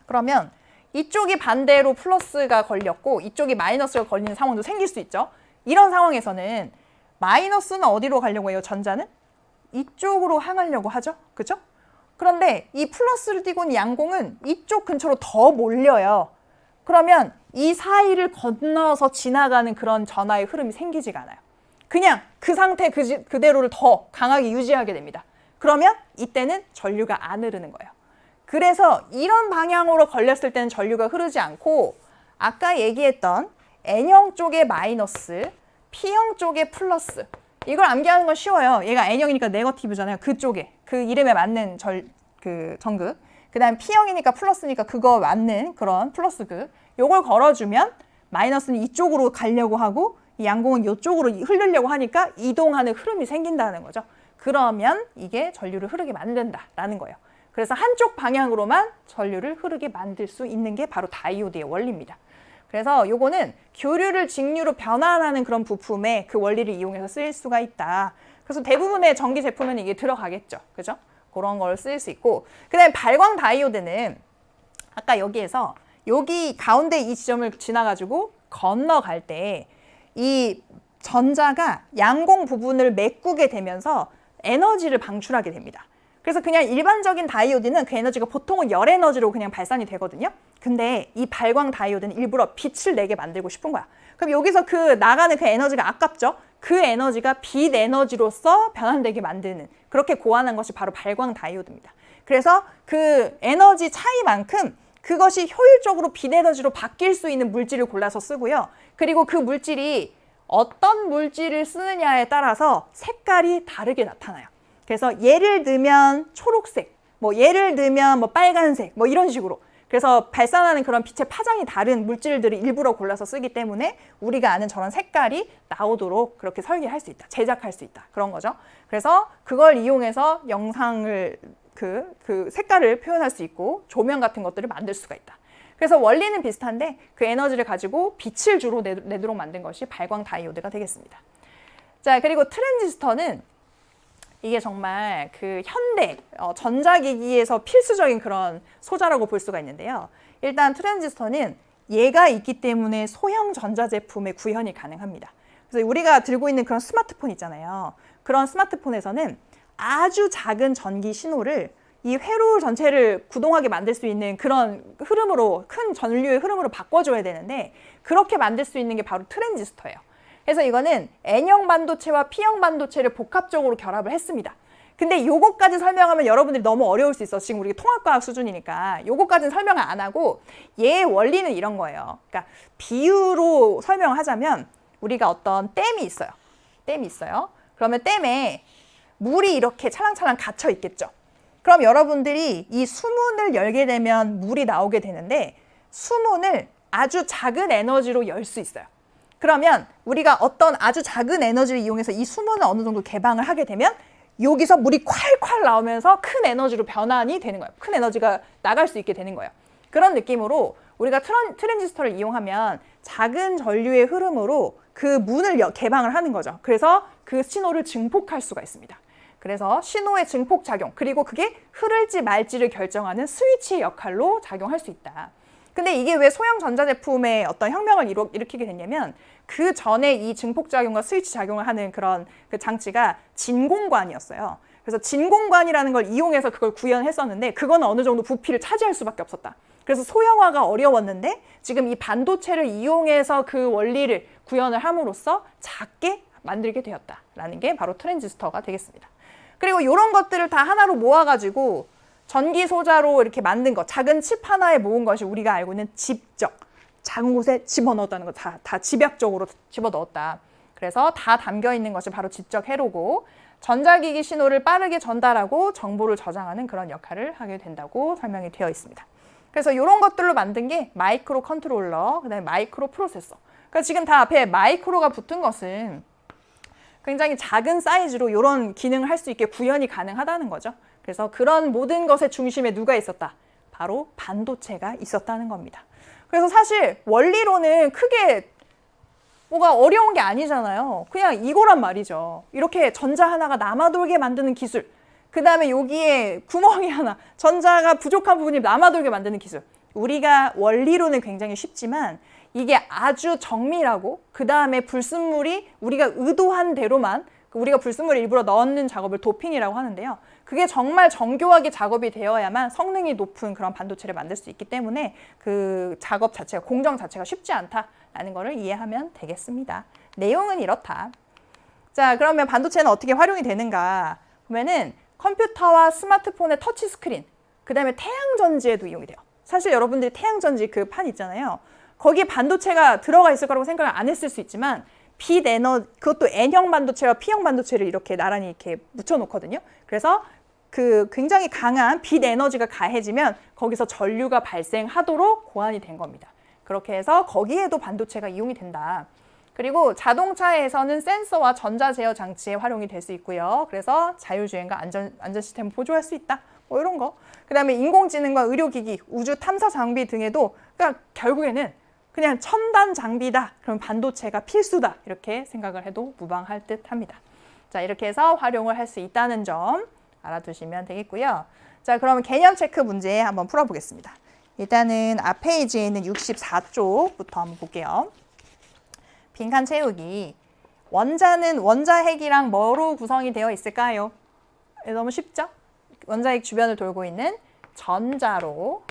그러면 이쪽이 반대로 플러스가 걸렸고 이쪽이 마이너스가 걸리는 상황도 생길 수 있죠. 이런 상황에서는 마이너스는 어디로 가려고 해요? 전자는? 이쪽으로 향하려고 하죠. 그죠? 그런데 이 플러스를 띠고 있는 양공은 이쪽 근처로 더 몰려요. 그러면 이 사이를 건너서 지나가는 그런 전하의 흐름이 생기지가 않아요. 그냥 그 상태 그대로를 더 강하게 유지하게 됩니다. 그러면 이때는 전류가 안 흐르는 거예요. 그래서 이런 방향으로 걸렸을 때는 전류가 흐르지 않고 아까 얘기했던 N형 쪽에 마이너스, P형 쪽에 플러스, 이걸 암기하는 건 쉬워요. 얘가 N형이니까 네거티브잖아요. 그쪽에, 그 이름에 맞는 전극. 그 다음 P형이니까 플러스니까 그거 맞는 그런 플러스극. 요걸 걸어주면 마이너스는 이쪽으로 가려고 하고 이 양공은 이쪽으로 흐르려고 하니까 이동하는 흐름이 생긴다는 거죠. 그러면 이게 전류를 흐르게 만든다라는 거예요. 그래서 한쪽 방향으로만 전류를 흐르게 만들 수 있는 게 바로 다이오드의 원리입니다. 그래서 요거는 교류를 직류로 변환하는 그런 부품에 그 원리를 이용해서 쓰일 수가 있다. 그래서 대부분의 전기 제품에는 이게 들어가겠죠. 그죠? 그런 걸 쓸 수 있고. 그 다음에 발광 다이오드는 아까 여기에서 여기 가운데 이 지점을 지나가지고 건너갈 때 이 전자가 양공 부분을 메꾸게 되면서 에너지를 방출하게 됩니다. 그래서 그냥 일반적인 다이오드는 그 에너지가 보통은 열 에너지로 그냥 발산이 되거든요. 근데 이 발광 다이오드는 일부러 빛을 내게 만들고 싶은 거야. 그럼 여기서 그 나가는 그 에너지가 아깝죠? 그 에너지가 빛 에너지로서 변환되게 만드는, 그렇게 고안한 것이 바로 발광 다이오드입니다. 그래서 그 에너지 차이만큼 그것이 효율적으로 빛 에너지로 바뀔 수 있는 물질을 골라서 쓰고요. 그리고 그 물질이 어떤 물질을 쓰느냐에 따라서 색깔이 다르게 나타나요. 그래서 예를 들면 초록색, 뭐 예를 들면 뭐 빨간색, 뭐 이런 식으로. 그래서 발산하는 그런 빛의 파장이 다른 물질들을 일부러 골라서 쓰기 때문에 우리가 아는 저런 색깔이 나오도록 그렇게 설계할 수 있다. 제작할 수 있다. 그런 거죠. 그래서 그걸 이용해서 영상을 그 색깔을 표현할 수 있고 조명 같은 것들을 만들 수가 있다. 그래서 원리는 비슷한데 그 에너지를 가지고 빛을 주로 내도록 만든 것이 발광 다이오드가 되겠습니다. 자, 그리고 트랜지스터는 이게 정말 그 현대 전자기기에서 필수적인 그런 소자라고 볼 수가 있는데요. 일단 트랜지스터는 얘가 있기 때문에 소형 전자제품의 구현이 가능합니다. 그래서 우리가 들고 있는 그런 스마트폰 있잖아요. 그런 스마트폰에서는 아주 작은 전기 신호를 이 회로 전체를 구동하게 만들 수 있는 그런 흐름으로, 큰 전류의 흐름으로 바꿔줘야 되는데 그렇게 만들 수 있는 게 바로 트랜지스터예요. 그래서 이거는 N형 반도체와 P형 반도체를 복합적으로 결합을 했습니다. 근데 요거까지 설명하면 여러분들이 너무 어려울 수 있어. 지금 우리 통합과학 수준이니까 요거까지는 설명을 안 하고 얘의 원리는 이런 거예요. 그러니까 비유로 설명하자면 우리가 어떤 댐이 있어요. 댐이 있어요. 그러면 댐에 물이 이렇게 찰랑찰랑 갇혀 있겠죠. 그럼 여러분들이 이 수문을 열게 되면 물이 나오게 되는데 수문을 아주 작은 에너지로 열 수 있어요. 그러면 우리가 어떤 아주 작은 에너지를 이용해서 이 수문을 어느 정도 개방을 하게 되면 여기서 물이 콸콸 나오면서 큰 에너지로 변환이 되는 거예요. 큰 에너지가 나갈 수 있게 되는 거예요. 그런 느낌으로 우리가 트랜지스터를 이용하면 작은 전류의 흐름으로 그 문을 개방을 하는 거죠. 그래서 그 신호를 증폭할 수가 있습니다. 그래서 신호의 증폭 작용, 그리고 그게 흐를지 말지를 결정하는 스위치의 역할로 작용할 수 있다. 근데 이게 왜 소형 전자제품의 어떤 혁명을 일으키게 됐냐면 그 전에 이 증폭작용과 스위치 작용을 하는 그런 그 장치가 진공관이었어요. 그래서 진공관이라는 걸 이용해서 그걸 구현했었는데 그건 어느 정도 부피를 차지할 수밖에 없었다. 그래서 소형화가 어려웠는데 지금 이 반도체를 이용해서 그 원리를 구현을 함으로써 작게 만들게 되었다라는 게 바로 트랜지스터가 되겠습니다. 그리고 이런 것들을 다 하나로 모아가지고 전기 소자로 이렇게 만든 것, 작은 칩 하나에 모은 것이 우리가 알고 있는 집적, 작은 곳에 집어넣었다는 거, 다 집약적으로 집어넣었다. 그래서 다 담겨 있는 것이 바로 집적 회로고 전자기기 신호를 빠르게 전달하고 정보를 저장하는 그런 역할을 하게 된다고 설명이 되어 있습니다. 그래서 이런 것들로 만든 게 마이크로 컨트롤러, 그다음에 마이크로 프로세서. 그러니까 지금 다 앞에 마이크로가 붙은 것은 굉장히 작은 사이즈로 이런 기능을 할 수 있게 구현이 가능하다는 거죠. 그래서 그런 모든 것의 중심에 누가 있었다? 바로 반도체가 있었다는 겁니다. 그래서 사실 원리로는 크게 뭐가 어려운 게 아니잖아요. 그냥 이거란 말이죠. 이렇게 전자 하나가 남아돌게 만드는 기술. 그 다음에 여기에 구멍이 하나, 전자가 부족한 부분이 남아돌게 만드는 기술. 우리가 원리로는 굉장히 쉽지만 이게 아주 정밀하고 그 다음에 불순물이 우리가 의도한 대로만 우리가 불순물을 일부러 넣는 작업을 도핑이라고 하는데요. 그게 정말 정교하게 작업이 되어야만 성능이 높은 그런 반도체를 만들 수 있기 때문에 그 작업 자체가, 공정 자체가 쉽지 않다라는 것을 이해하면 되겠습니다. 내용은 이렇다. 자, 그러면 반도체는 어떻게 활용이 되는가 보면은 컴퓨터와 스마트폰의 터치 스크린, 그 다음에 태양전지에도 이용이 돼요. 사실 여러분들이 태양전지 그 판 있잖아요. 거기에 반도체가 들어가 있을 거라고 생각을 안 했을 수 있지만 그것도 N형 반도체와 P형 반도체를 이렇게 나란히 이렇게 묻혀놓거든요. 그래서 그 굉장히 강한 빛 에너지가 가해지면 거기서 전류가 발생하도록 고안이 된 겁니다. 그렇게 해서 거기에도 반도체가 이용이 된다. 그리고 자동차에서는 센서와 전자 제어 장치에 활용이 될 수 있고요. 그래서 자율주행과 안전 시스템을 보조할 수 있다. 뭐 이런 거. 그 다음에 인공지능과 의료기기, 우주 탐사 장비 등에도 그러니까 결국에는 그냥 첨단 장비다. 그럼 반도체가 필수다. 이렇게 생각을 해도 무방할 듯 합니다. 자, 이렇게 해서 활용을 할 수 있다는 점 알아두시면 되겠고요. 자, 그러면 개념 체크 문제 한번 풀어보겠습니다. 일단은 앞 페이지에 있는 64쪽부터 한번 볼게요. 빈칸 채우기. 원자핵이랑 뭐로 구성이 되어 있을까요? 너무 쉽죠? 원자핵 주변을 돌고 있는 전자로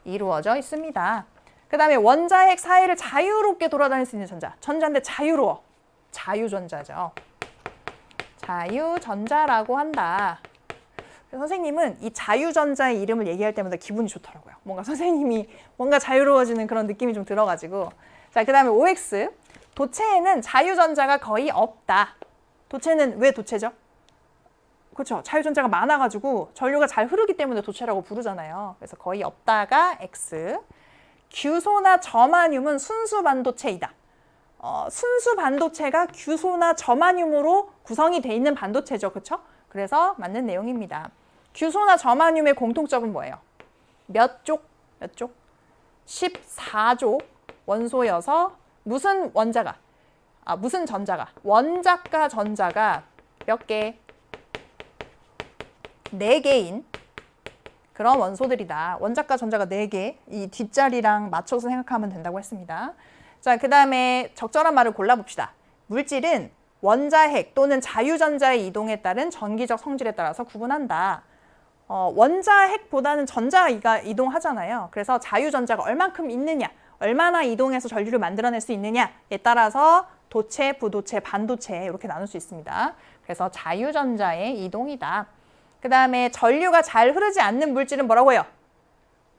이루어져 있습니다. 그 다음에 원자핵 사이를 자유롭게 돌아다닐 수 있는 전자. 전자인데 자유로워. 자유전자죠. 자유전자라고 한다. 선생님은 이 자유전자의 이름을 얘기할 때마다 기분이 좋더라고요. 뭔가 선생님이 뭔가 자유로워지는 그런 느낌이 좀 들어가지고. 자, 그 다음에 OX. 도체에는 자유전자가 거의 없다. 도체는 왜 도체죠? 그렇죠. 자유전자가 많아가지고 전류가 잘 흐르기 때문에 도체라고 부르잖아요. 그래서 거의 없다가 X. 규소나 저마뇽은 순수 반도체이다. 순수 반도체가 규소나 저마뇽으로 구성이 돼 있는 반도체죠. 그렇죠? 그래서 맞는 내용입니다. 규소나 저마뇽의 공통점은 뭐예요? 몇 쪽? 14족 원소여서 무슨 전자가? 원자과 전자가 몇 개? 4개인 그런 원소들이다. 원자과 전자가 4개. 이 뒷자리랑 맞춰서 생각하면 된다고 했습니다. 자, 그 다음에 적절한 말을 골라봅시다. 물질은 원자핵 또는 자유전자의 이동에 따른 전기적 성질에 따라서 구분한다. 원자핵보다는 전자가 이동하잖아요. 그래서 자유전자가 얼만큼 있느냐, 얼마나 이동해서 전류를 만들어낼 수 있느냐에 따라서 도체, 부도체, 반도체 이렇게 나눌 수 있습니다. 그래서 자유전자의 이동이다. 그 다음에 전류가 잘 흐르지 않는 물질은 뭐라고 해요?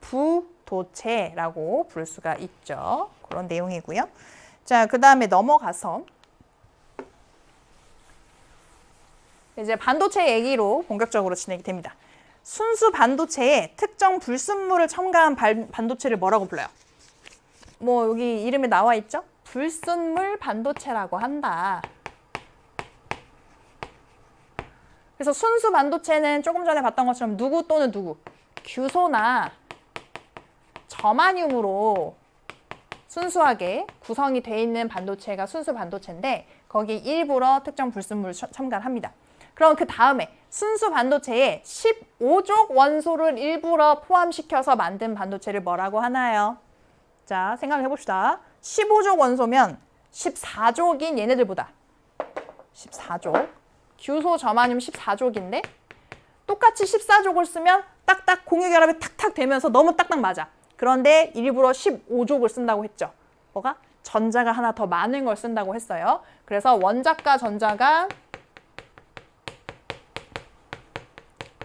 부도체라고 부를 수가 있죠. 그런 내용이고요. 자, 그 다음에 넘어가서 이제 반도체 얘기로 본격적으로 진행이 됩니다. 순수 반도체에 특정 불순물을 첨가한 반도체를 뭐라고 불러요? 뭐 여기 이름에 나와 있죠? 불순물 반도체라고 한다. 그래서 순수 반도체는 조금 전에 봤던 것처럼 누구 또는 누구? 규소나 저마뇽으로 순수하게 구성이 돼 있는 반도체가 순수 반도체인데 거기 일부러 특정 불순물을 첨가를 합니다. 그럼 그 다음에 순수 반도체에 15족 원소를 일부러 포함시켜서 만든 반도체를 뭐라고 하나요? 자, 생각해 봅시다. 15족 원소면 14족인 얘네들보다 14족. 규소 저마뇽 14족인데 똑같이 14족을 쓰면 딱딱 공유결합이 탁탁 되면서 너무 딱딱 맞아. 그런데 일부러 15족을 쓴다고 했죠. 뭐가? 전자가 하나 더 많은 걸 쓴다고 했어요. 그래서 원자과 전자가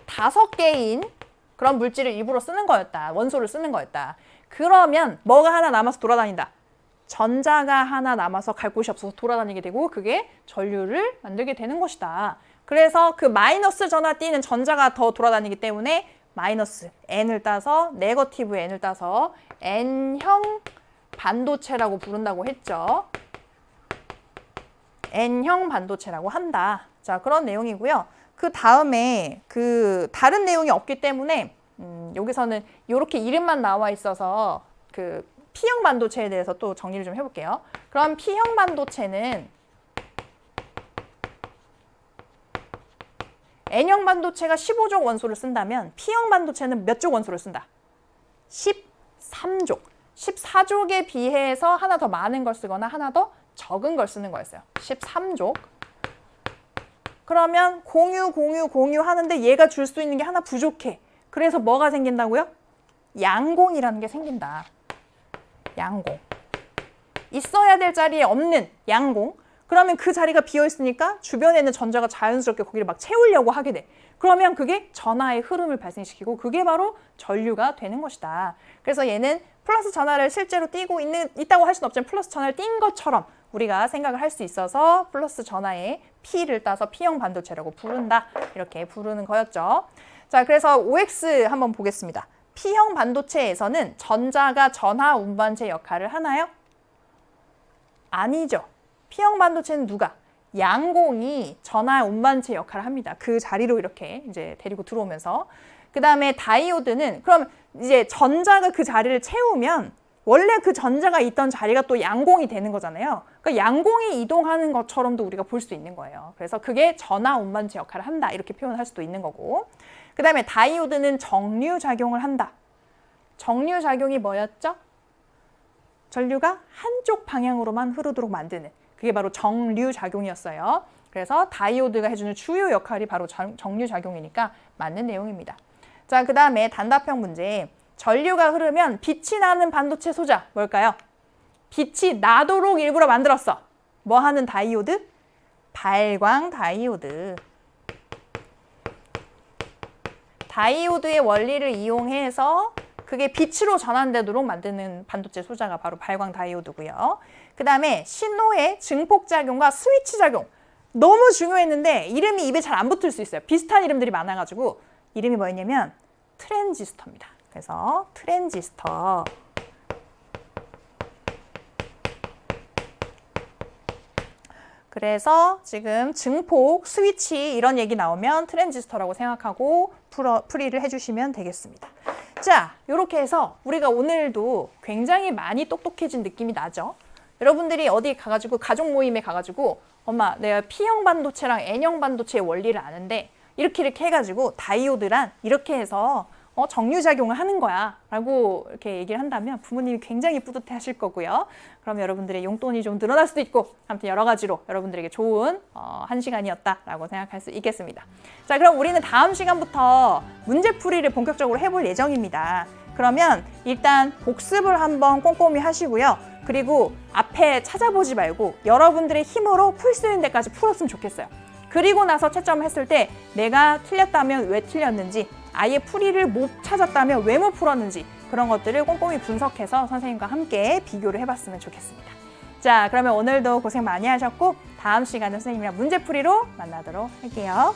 5개인 그런 물질을 일부러 쓰는 거였다. 원소를 쓰는 거였다. 그러면 뭐가 하나 남아서 돌아다닌다. 전자가 하나 남아서 갈 곳이 없어서 돌아다니게 되고 그게 전류를 만들게 되는 것이다. 그래서 그 마이너스 전하 띠는 전자가 더 돌아다니기 때문에 마이너스 N을 따서 네거티브 N을 따서 N형 반도체라고 부른다고 했죠. N형 반도체라고 한다. 자, 그런 내용이고요. 그 다음에 그 다른 내용이 없기 때문에 여기서는 이렇게 이름만 나와 있어서 그 P형 반도체에 대해서 또 정리를 좀 해볼게요. 그럼 P형 반도체는 N형 반도체가 15족 원소를 쓴다면 P형 반도체는 몇 족 원소를 쓴다? 13족. 14족에 비해서 하나 더 많은 걸 쓰거나 하나 더 적은 걸 쓰는 거였어요. 13족. 그러면 공유 하는데 얘가 줄 수 있는 게 하나 부족해. 그래서 뭐가 생긴다고요? 양공이라는 게 생긴다. 양공. 있어야 될 자리에 없는 양공. 그러면 그 자리가 비어있으니까 주변에 있는 전자가 자연스럽게 거기를 막 채우려고 하게 돼. 그러면 그게 전하의 흐름을 발생시키고 그게 바로 전류가 되는 것이다. 그래서 얘는 플러스 전하를 실제로 띄고 있다고 할 수는 없지만 플러스 전하를 띈 것처럼 우리가 생각을 할 수 있어서 플러스 전하의 P를 따서 P형 반도체라고 부른다. 이렇게 부르는 거였죠. 자, 그래서 OX 한번 보겠습니다. P형 반도체에서는 전자가 전하 운반체 역할을 하나요? 아니죠. P형 반도체는 누가? 양공이 전하 운반체 역할을 합니다. 그 자리로 이렇게 이제 데리고 들어오면서. 그 다음에 다이오드는 그럼 이제 전자가 그 자리를 채우면 원래 그 전자가 있던 자리가 또 양공이 되는 거잖아요. 그러니까 양공이 이동하는 것처럼도 우리가 볼 수 있는 거예요. 그래서 그게 전하 운반체 역할을 한다. 이렇게 표현할 수도 있는 거고. 그 다음에 다이오드는 정류작용을 한다. 정류작용이 뭐였죠? 전류가 한쪽 방향으로만 흐르도록 만드는. 그게 바로 정류작용이었어요. 그래서 다이오드가 해주는 주요 역할이 바로 정류작용이니까 맞는 내용입니다. 자, 그 다음에 단답형 문제. 전류가 흐르면 빛이 나는 반도체 소자 뭘까요? 빛이 나도록 일부러 만들었어. 뭐 하는 다이오드? 발광 다이오드. 다이오드의 원리를 이용해서 그게 빛으로 전환되도록 만드는 반도체 소자가 바로 발광 다이오드고요. 그 다음에 신호의 증폭작용과 스위치 작용. 너무 중요했는데 이름이 입에 잘 안 붙을 수 있어요. 비슷한 이름들이 많아가지고 이름이 뭐였냐면 트랜지스터입니다. 그래서 트랜지스터. 그래서 지금 증폭, 스위치 이런 얘기 나오면 트랜지스터라고 생각하고 풀이를 해주시면 되겠습니다. 자, 이렇게 해서 우리가 오늘도 굉장히 많이 똑똑해진 느낌이 나죠? 여러분들이 어디 가가지고 가족 모임에 가가지고 엄마 내가 P형 반도체랑 N형 반도체의 원리를 아는데 이렇게 해가지고 다이오드란 이렇게 해서 정류작용을 하는 거야 라고 이렇게 얘기를 한다면 부모님이 굉장히 뿌듯해 하실 거고요. 그럼 여러분들의 용돈이 좀 늘어날 수도 있고 아무튼 여러 가지로 여러분들에게 좋은 한 시간이었다라고 생각할 수 있겠습니다. 자, 그럼 우리는 다음 시간부터 문제풀이를 본격적으로 해볼 예정입니다. 그러면 일단 복습을 한번 꼼꼼히 하시고요. 그리고 앞에 찾아보지 말고 여러분들의 힘으로 풀 수 있는 데까지 풀었으면 좋겠어요. 그리고 나서 채점을 했을 때 내가 틀렸다면 왜 틀렸는지, 아예 풀이를 못 찾았다면 왜 못 풀었는지 그런 것들을 꼼꼼히 분석해서 선생님과 함께 비교를 해봤으면 좋겠습니다. 자, 그러면 오늘도 고생 많이 하셨고 다음 시간에 선생님이랑 문제풀이로 만나도록 할게요.